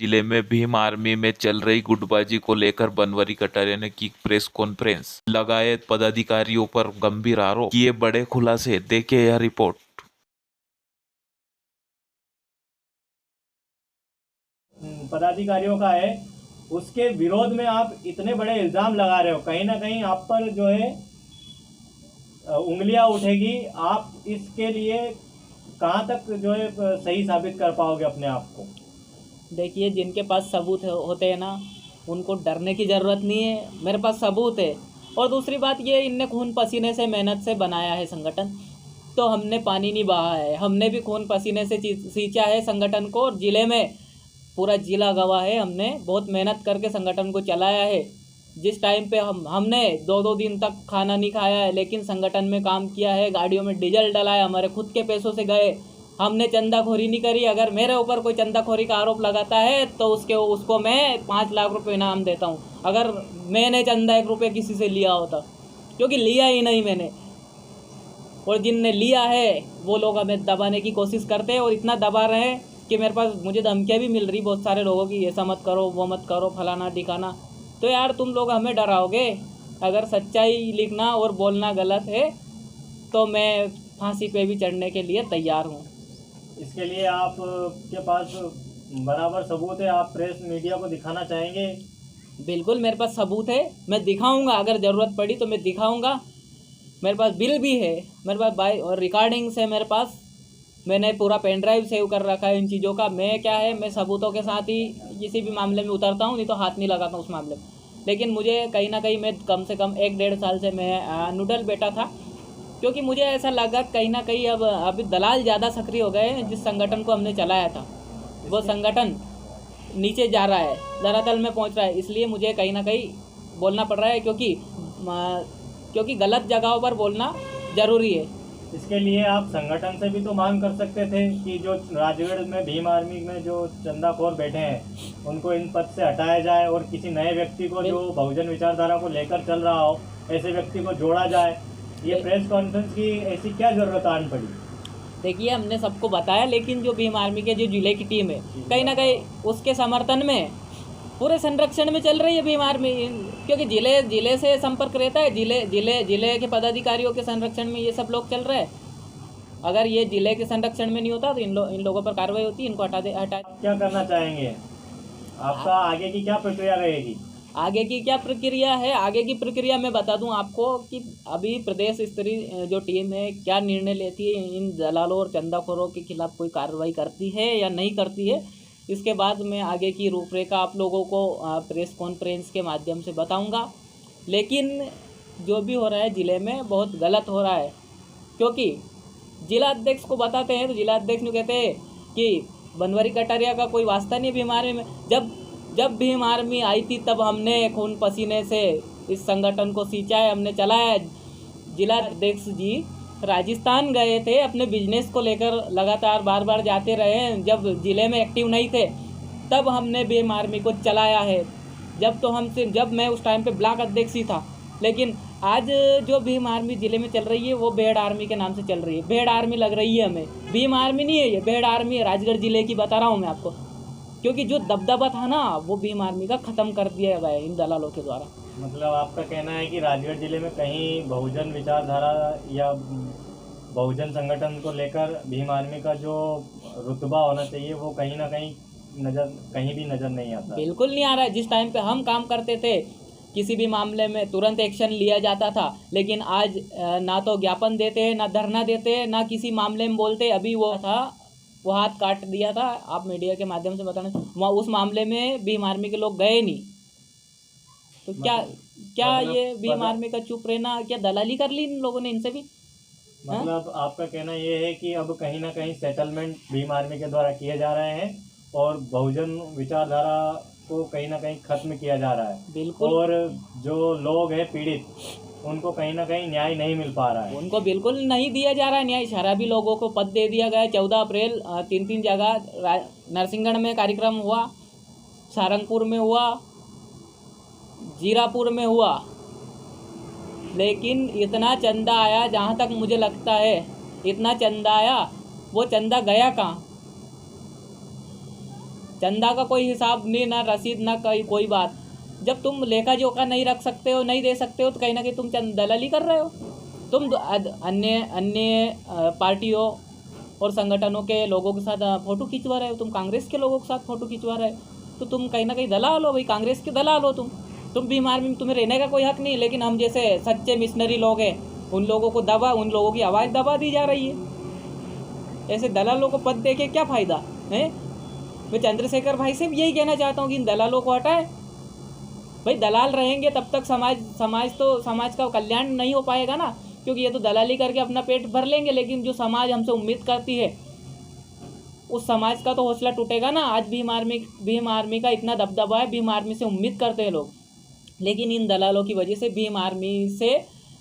जिले में भीम आर्मी में चल रही गुटबाजी को लेकर बनवारी कटारिया ने की प्रेस कॉन्फ्रेंस, लगाए पदाधिकारियों पर गंभीर आरोप, किए बड़े खुलासे। देखिए यह रिपोर्ट। पदाधिकारियों का है, उसके विरोध में आप इतने बड़े इल्जाम लगा रहे हो, कहीं ना कहीं आप पर जो है उंगलियां उठेगी। आप इसके लिए कहां तक जो है सही साबित कर पाओगे अपने आप को? देखिए, जिनके पास सबूत होते हैं ना, उनको डरने की ज़रूरत नहीं है। मेरे पास सबूत है। और दूसरी बात ये, इनने खून पसीने से मेहनत से बनाया है संगठन, तो हमने पानी नहीं बहा है। हमने भी खून पसीने से सींचा है संगठन को, और ज़िले में पूरा ज़िला गवाह है। हमने बहुत मेहनत करके संगठन को चलाया है। जिस टाइम पे हमने 2-2 दिन तक खाना नहीं खाया है, लेकिन संगठन में काम किया है। गाड़ियों में डीजल डलाया, हमारे खुद के पैसों से गए। हमने चंदाखोरी नहीं करी। अगर मेरे ऊपर कोई चंदाखोरी का आरोप लगाता है तो उसको मैं 5 लाख रुपए इनाम देता हूँ, अगर मैंने चंदा 1 रुपये किसी से लिया होता, क्योंकि लिया ही नहीं मैंने। और जिनने लिया है वो लोग हमें दबाने की कोशिश करते हैं, और इतना दबा रहे हैं कि मेरे पास मुझे धमकियाँ भी मिल रही बहुत सारे लोगों की, ऐसा मत करो, वो मत करो, फलाना दिखाना। तो यार, तुम लोग हमें डराओगे? अगर सच्चाई लिखना और बोलना गलत है तो मैं फांसी पे भी चढ़ने के लिए तैयार हूँ। इसके लिए आप के पास बराबर सबूत है? आप प्रेस मीडिया को दिखाना चाहेंगे? बिल्कुल, मेरे पास सबूत है, मैं दिखाऊंगा। अगर ज़रूरत पड़ी तो मैं दिखाऊंगा। मेरे पास बिल भी है, मेरे पास और रिकॉर्डिंग्स है मेरे पास। मैंने पूरा पेन ड्राइव सेव कर रखा है इन चीज़ों का। मैं सबूतों के साथ ही किसी भी मामले में उतरता हूँ, नहीं तो हाथ नहीं लगाता उस मामले में। लेकिन मुझे कहीं ना कहीं, मैं कम से कम 1-1.5 साल से मैं नूडल बैठा था, क्योंकि मुझे ऐसा लगा कहीं ना कहीं अब अभी दलाल ज़्यादा सक्रिय हो गए हैं। जिस संगठन को हमने चलाया था वो संगठन नीचे जा रहा है, धरातल में पहुंच रहा है। इसलिए मुझे कहीं ना कहीं बोलना पड़ रहा है, क्योंकि गलत जगहों पर बोलना ज़रूरी है। इसके लिए आप संगठन से भी तो मांग कर सकते थे कि जो राजगढ़ में भीम आर्मी में जो चंदाखोर बैठे हैं उनको इन पद से हटाया जाए, और किसी नए व्यक्ति को जो बहुजन विचारधारा को लेकर चल रहा हो, ऐसे व्यक्ति को जोड़ा जाए। ये प्रेस कॉन्फ्रेंस की ऐसी क्या जरूरत आन पड़ी? देखिए, हमने सबको बताया, लेकिन जो भीम आर्मी के जो जिले की टीम है, कहीं ना कहीं उसके समर्थन में पूरे संरक्षण में चल रही है भीम आर्मी, क्योंकि जिले से संपर्क रहता है। जिले के पदाधिकारियों के संरक्षण में ये सब लोग चल रहे हैं। अगर ये जिले के संरक्षण में नहीं होता तो इन लोगों पर कार्रवाई होती, इनको हटा। क्या करना चाहेंगे? आपका आगे की क्या प्रक्रिया रहेगी? आगे की क्या प्रक्रिया है? आगे की प्रक्रिया मैं बता दूं आपको कि अभी प्रदेश स्तरीय जो टीम है क्या निर्णय लेती है, इन दलालों और चंदाखोरों के खिलाफ कोई कार्रवाई करती है या नहीं करती है। इसके बाद मैं आगे की रूपरेखा आप लोगों को प्रेस कॉन्फ्रेंस के माध्यम से बताऊंगा। लेकिन जो भी हो रहा है ज़िले में बहुत गलत हो रहा है, क्योंकि जिला अध्यक्ष को बताते हैं तो जिला अध्यक्ष ने कहते हैं कि बनवारी कटारिया का कोई वास्ता नहीं भीम आर्मी में। जब भीम आर्मी आई थी तब हमने खून पसीने से इस संगठन को सींचा है, हमने चलाया है। जिला अध्यक्ष जी राजस्थान गए थे, अपने बिजनेस को लेकर लगातार बार जाते रहे हैं। जब ज़िले में एक्टिव नहीं थे तब हमने भीम आर्मी को चलाया है। जब मैं उस टाइम पे ब्लॉक अध्यक्ष ही था। लेकिन आज जो भीम आर्मी ज़िले में चल रही है वो भेड़ आर्मी के नाम से चल रही है। भेड़ आर्मी लग रही है हमें, भीम आर्मी नहीं है ये, भेड़ आर्मी है। राजगढ़ ज़िले की बता रहा हूँ मैं आपको, क्योंकि जो दबदबा था ना वो भीम आर्मी का ख़त्म कर दिया गया इन दलालों के द्वारा। मतलब आपका कहना है कि राजगढ़ जिले में कहीं बहुजन विचारधारा या बहुजन संगठन को लेकर भीम आर्मी का जो रुतबा होना चाहिए वो कहीं ना कहीं भी नजर नहीं आता? बिल्कुल नहीं आ रहा है। जिस टाइम पे हम काम करते थे किसी भी मामले में तुरंत एक्शन लिया जाता था, लेकिन आज ना तो ज्ञापन देते हैं, ना धरना देते हैं, ना किसी मामले में बोलते। अभी वो हाथ काट दिया था, आप मीडिया के माध्यम से बताना, वहाँ उस मामले में भीम आर्मी के लोग गए नहीं। तो क्या ये भीम आर्मी का चुप रहना, क्या दलाली कर ली इन लोगों ने इनसे भी? मतलब आपका कहना ये है कि अब कहीं ना कहीं सेटलमेंट भीम आर्मी के द्वारा किए जा रहे हैं और बहुजन विचारधारा को कहीं ना कहीं खत्म किया जा रहा है। बिल्कुल। और जो लोग हैं पीड़ित, उनको कहीं ना कहीं न्याय नहीं मिल पा रहा है। उनको बिल्कुल नहीं दिया जा रहा है न्याय। शराबी लोगों को पद दे दिया गया। 14 अप्रैल 3 जगह नरसिंहगढ़ में कार्यक्रम हुआ, सारंगपुर में हुआ, जीरापुर में हुआ, लेकिन इतना चंदा आया, जहाँ तक मुझे लगता है इतना चंदा आया, वो चंदा गया कहाँ? चंदा का कोई हिसाब नहीं, ना रसीद, ना कोई बात। जब तुम लेखा जोखा नहीं रख सकते हो, नहीं दे सकते हो, तो कहीं ना कहीं तुम दलाली कर रहे हो। तुम अन्य अन्य पार्टियों और संगठनों के लोगों के साथ फ़ोटो खिंचवा रहे हो, तुम कांग्रेस के लोगों के साथ फ़ोटो खिंचवा रहे हो, तो तुम कहीं ना कहीं दलाल हो भाई, कांग्रेस के दलाल हो तुम भीम आर्मी में तुम्हें रहने का कोई हक नहीं। लेकिन हम जैसे सच्चे मिशनरी लोग हैं, उन लोगों को उन लोगों की आवाज़ दबा दी जा रही है। ऐसे दलालों को पद दे के क्या फ़ायदा है। मैं चंद्रशेखर भाई से भी यही कहना चाहता हूँ कि इन दलालों को हटाए भाई। दलाल रहेंगे तब तक समाज का कल्याण नहीं हो पाएगा ना, क्योंकि ये तो दलाली करके अपना पेट भर लेंगे, लेकिन जो समाज हमसे उम्मीद करती है उस समाज का तो हौसला टूटेगा ना। आज भीम आर्मी का इतना दबदबा है, भीम आर्मी से उम्मीद करते हैं लोग, लेकिन इन दलालों की वजह से भीम आर्मी से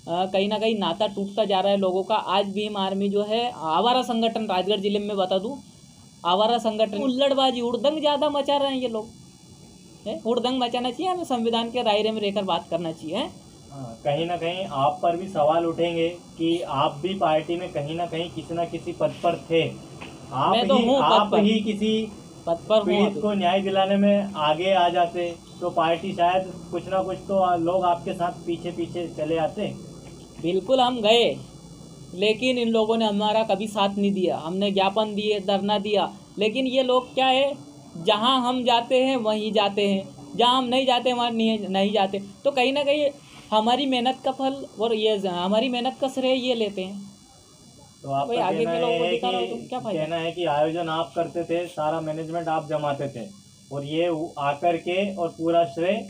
कहीं ना कहीं नाता टूटता जा रहा है लोगों का। आज भीम आर्मी जो है आवारा संगठन, राजगढ़ जिले में बता दूं, आवारा संगठन, उल्लड़बाजी, उड़दंग ज़्यादा मचा रहे हैं ये लोग। उड़दंग मचाना चाहिए, हमें संविधान के दायरे में रहकर बात करना चाहिए। कहीं ना कहीं आप पर भी सवाल उठेंगे कि आप भी पार्टी में कहीं ना कहीं किसी न किसी पद पर थे। आप ही किसी पद पर पीड़ित को न्याय दिलाने में आगे आ जाते तो पार्टी शायद कुछ ना कुछ तो लोग आपके साथ पीछे पीछे चले आते। बिल्कुल हम गए, लेकिन इन लोगों ने हमारा कभी साथ नहीं दिया। हमने ज्ञापन दिए, धरना दिया, लेकिन ये लोग क्या है, जहाँ हम जाते हैं वहीं जाते हैं, जहाँ हम नहीं जाते वहाँ नहीं जाते। तो कहीं ना कहीं हमारी मेहनत का फल और ये हमारी मेहनत का श्रेय ये लेते हैं। तो आपका आगे के लोगों को दिखा रहा हो तो क्या फायदा? कहना है कि आयोजन आप करते थे, सारा मैनेजमेंट आप जमाते थे और ये आकर के और पूरा श्रेय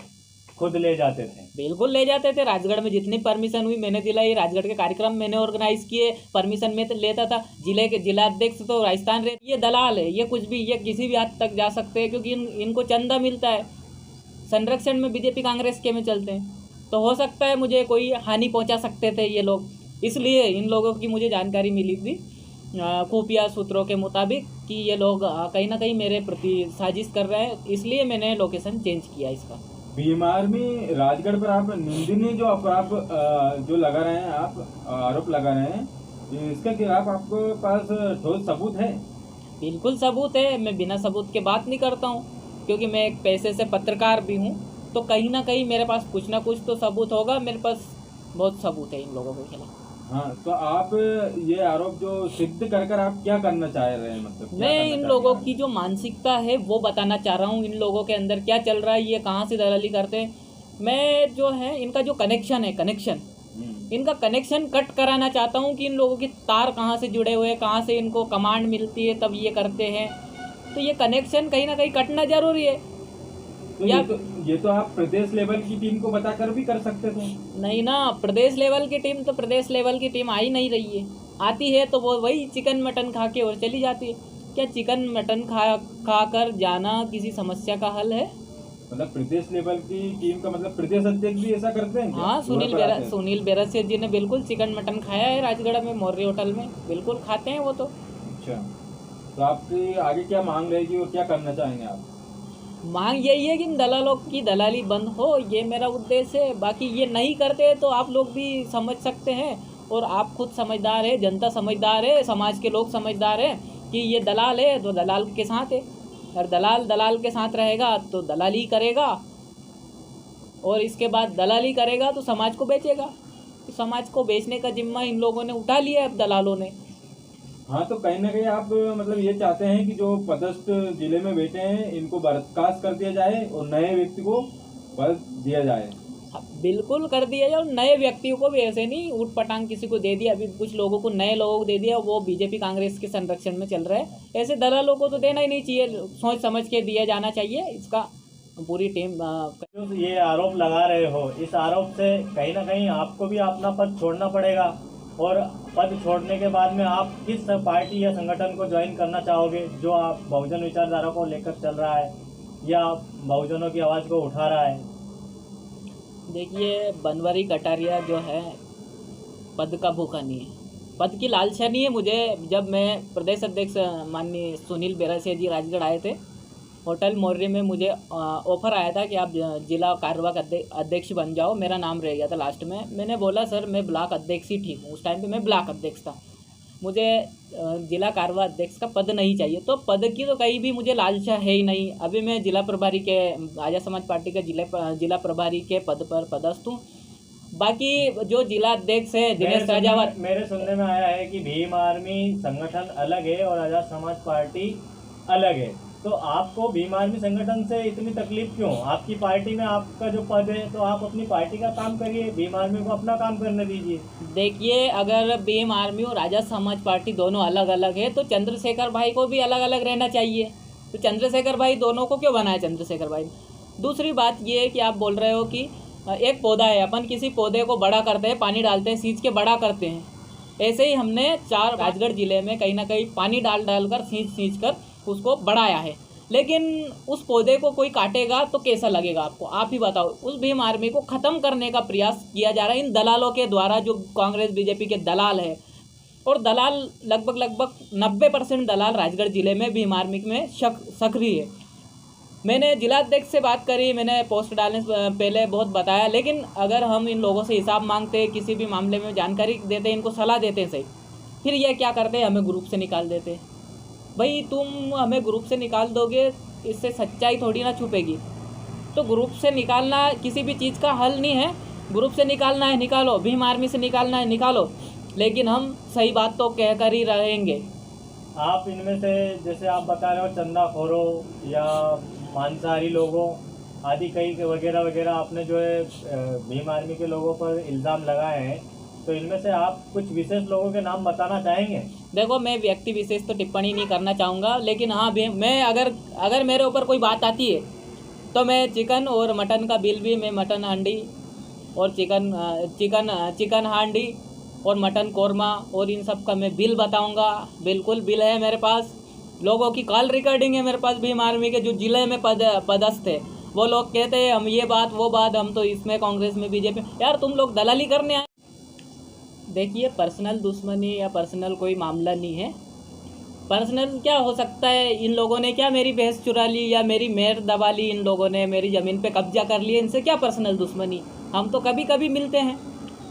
खुद ले जाते थे। बिल्कुल ले जाते थे। राजगढ़ में जितनी परमिशन हुई मैंने दिलाई, राजगढ़ के कार्यक्रम मैंने ऑर्गेनाइज किए, परमिशन में तो लेता था। जिला अध्यक्ष तो राजस्थान रहे। ये दलाल है, ये कुछ भी, ये किसी भी हद तक जा सकते हैं, क्योंकि इनको चंदा मिलता है। संरक्षण में बीजेपी कांग्रेस के में चलते हैं, तो हो सकता है मुझे कोई हानि पहुंचा सकते थे ये लोग। इसलिए इन लोगों की मुझे जानकारी मिली थी खुफिया सूत्रों के मुताबिक कि ये लोग कहीं ना कहीं मेरे प्रति साजिश कर रहे हैं, इसलिए मैंने लोकेशन चेंज किया इसका। भीम आर्मी राजगढ़ पर आप निंदनीय जो अपराध जो लगा रहे हैं, आप आरोप लगा रहे हैं, इसके खिलाफ आपके पास ठोस सबूत है? बिल्कुल सबूत है। मैं बिना सबूत के बात नहीं करता हूँ, क्योंकि मैं एक पैसे से पत्रकार भी हूँ, तो कहीं ना कहीं मेरे पास कुछ ना कुछ तो सबूत होगा। मेरे पास बहुत सबूत है इन लोगों के खिलाफ। हाँ, तो आप ये आरोप जो सिद्ध कर आप क्या करना चाह रहे हैं? मतलब मैं इन लोगों की जो मानसिकता है वो बताना चाह रहा हूँ। इन लोगों के अंदर क्या चल रहा है, ये कहाँ से दलाली करते हैं। मैं जो है इनका जो कनेक्शन है, इनका कनेक्शन कट कराना चाहता हूँ कि इन लोगों की तार कहाँ से जुड़े हुए हैं, कहाँ से इनको कमांड मिलती है तब ये करते हैं। तो ये कनेक्शन कहीं ना कहीं कटना जरूरी है। तो ये तो आप प्रदेश लेवल की टीम को बताकर भी कर सकते थे। नहीं ना, प्रदेश लेवल की टीम तो प्रदेश लेवल की टीम आ ही नहीं रही है। आती है तो वो वही चिकन मटन खा के और चली जाती है। क्या चिकन मटन खा कर जाना किसी समस्या का हल है? मतलब प्रदेश लेवल की टीम का मतलब प्रदेश अध्यक्ष भी ऐसा करते हैं? हाँ, सुनील बेरसिया जी ने बिल्कुल चिकन मटन खाया है राजगढ़ में, मौर्य होटल में, बिल्कुल खाते हैं वो तो। अच्छा, तो आपकी आगे क्या मांग रहेगी और क्या करना चाहेंगे आप? मांग यही है कि इन दलालों की दलाली बंद हो, ये मेरा उद्देश्य है। बाकी ये नहीं करते तो आप लोग भी समझ सकते हैं, और आप खुद समझदार है, जनता समझदार है, समाज के लोग समझदार हैं कि ये दलाल है तो दलाल के साथ है, और दलाल के साथ रहेगा तो दलाली करेगा, और इसके बाद दलाली करेगा तो समाज को बेचेगा। समाज को बेचने का जिम्मा इन लोगों ने उठा लिया है अब दलालों ने। हाँ, तो कहीं ना कहीं आप मतलब ये चाहते हैं कि जो पदस्थ जिले में बैठे हैं इनको बर्खास्त कर दिया जाए और नए व्यक्ति को पद दिया जाए? बिल्कुल कर दिया जाए, और नए व्यक्तियों को भी ऐसे नहीं उठ पटांग किसी को दे दिया। अभी कुछ लोगों को, नए लोगों को दे दिया, वो बीजेपी कांग्रेस के संरक्षण में चल रहे हैं। ऐसे दलालों को तो देना ही नहीं चाहिए, सोच समझ के दिया जाना चाहिए। इसका पूरी टीम जो ये आरोप लगा रहे हो, इस आरोप से कहीं ना कहीं आपको भी अपना पद छोड़ना पड़ेगा, और पद छोड़ने के बाद में आप किस पार्टी या संगठन को ज्वाइन करना चाहोगे जो आप बहुजन विचारधारा को लेकर चल रहा है या बहुजनों की आवाज़ को उठा रहा है? देखिए, बनवारी कटारिया जो है पद का भूखा नहीं है, पद की लालसा नहीं है मुझे। जब मैं प्रदेश अध्यक्ष माननीय सुनील बेरसिया जी राजगढ़ आए थे, होटल मौर्य में मुझे ऑफर आया था कि आप जिला कार्यवाहक अध्यक्ष बन जाओ। मेरा नाम रह गया था लास्ट में। मैंने बोला सर मैं ब्लॉक अध्यक्ष ही ठीक हूँ। उस टाइम पे मैं ब्लॉक अध्यक्ष था। मुझे जिला कार्य अध्यक्ष का पद नहीं चाहिए। तो पद की तो कहीं भी मुझे लालसा है ही नहीं। अभी मैं जिला प्रभारी के आर्य समाज पार्टी के जिला प्रभारी के पद पर पदस्थ हूँ। बाकी जो जिला अध्यक्ष है दिनेश राजावत, मेरे सुनने में आया है कि भीम आर्मी संगठन अलग है और आजाद समाज पार्टी अलग है। तो आपको भीम आर्मी संगठन से इतनी तकलीफ क्यों? आपकी पार्टी में आपका जो पद है तो आप अपनी पार्टी का काम करिए, भीम आर्मी को अपना काम करने दीजिए। देखिए, अगर भीम आर्मी और आजाद समाज पार्टी दोनों अलग अलग है तो चंद्रशेखर भाई को भी अलग अलग रहना चाहिए। तो चंद्रशेखर भाई दोनों को क्यों बनाया चंद्रशेखर भाई? दूसरी बात ये है कि आप बोल रहे हो कि एक पौधा है, अपन किसी पौधे को बड़ा करते हैं, पानी डालते हैं, सींच के बड़ा करते हैं। ऐसे ही हमने राजगढ़ जिले में कहीं ना कहीं पानी डालकर सींच कर उसको बढ़ाया है। लेकिन उस पौधे को कोई काटेगा तो कैसा लगेगा आपको? आप ही बताओ। उस भीम आर्मी को ख़त्म करने का प्रयास किया जा रहा है इन दलालों के द्वारा, जो कांग्रेस बीजेपी के दलाल है। और दलाल लगभग 90% दलाल राजगढ़ जिले में भीम आर्मी में सक्रिय है। मैंने जिलाध्यक्ष से बात करी, मैंने पोस्ट डालने से पहले बहुत बताया, लेकिन अगर हम इन लोगों से हिसाब मांगते, किसी भी मामले में जानकारी देते, इनको सलाह देते सही, फिर ये क्या करते, हमें ग्रुप से निकाल देते। भाई तुम हमें ग्रुप से निकाल दोगे, इससे सच्चाई थोड़ी ना छुपेगी। तो ग्रुप से निकालना किसी भी चीज़ का हल नहीं है। ग्रुप से निकालना है निकालो, भीम आर्मी से निकालना है निकालो, लेकिन हम सही बात तो कह कर ही रहेंगे। आप इनमें से जैसे आप बता रहे हो चंदाखोरों या मांसाहारी लोगों आदि कई वगैरह आपने जो है भीम आर्मी के लोगों पर इल्ज़ाम लगाए हैं, तो इनमें से आप कुछ विशेष लोगों के नाम बताना चाहेंगे? देखो, मैं व्यक्ति विशेष तो टिप्पणी नहीं करना चाहूँगा, लेकिन हाँ, मैं अगर मेरे ऊपर कोई बात आती है तो मैं चिकन और मटन का बिल भी, मैं मटन हांडी और चिकन हांडी और मटन कोरमा और इन सब का मैं बिल बताऊंगा। बिल्कुल बिल है मेरे पास, लोगों की कॉल रिकॉर्डिंग है मेरे पास। भीम आर्मी के जो जिले में पदस्थ है वो लोग कहते हैं हम ये बात वो बात, हम तो इसमें कांग्रेस में बीजेपी। यार तुम लोग दलाली करने आए। देखिए, पर्सनल दुश्मनी या पर्सनल कोई मामला नहीं है। पर्सनल क्या हो सकता है? इन लोगों ने क्या मेरी भैंस चुरा ली या मेरी मेयर दबा ली, इन लोगों ने मेरी ज़मीन पे कब्जा कर लिया, इनसे क्या पर्सनल दुश्मनी? हम तो कभी कभी मिलते हैं,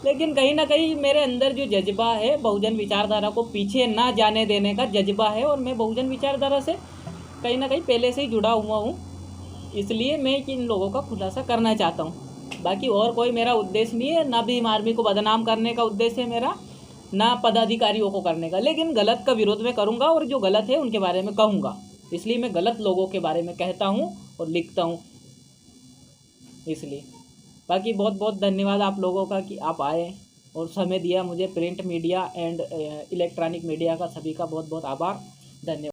लेकिन कहीं ना कहीं मेरे अंदर जो जज्बा है बहुजन विचारधारा को पीछे ना जाने देने का जज्बा है, और मैं बहुजन विचारधारा से कहीं ना कहीं पहले से ही जुड़ा हुआ हूँ, इसलिए मैं इन लोगों का खुलासा करना चाहता हूँ। बाकी और कोई मेरा उद्देश्य नहीं है, ना भीम आर्मी को बदनाम करने का उद्देश्य है मेरा, ना पदाधिकारियों को करने का। लेकिन गलत का विरोध में करूँगा और जो गलत है उनके बारे में कहूँगा, इसलिए मैं गलत लोगों के बारे में कहता हूँ और लिखता हूँ इसलिए। बाकी बहुत बहुत धन्यवाद आप लोगों का कि आप आए और समय दिया मुझे। Print media and electronic media का सभी का बहुत बहुत आभार, धन्यवाद।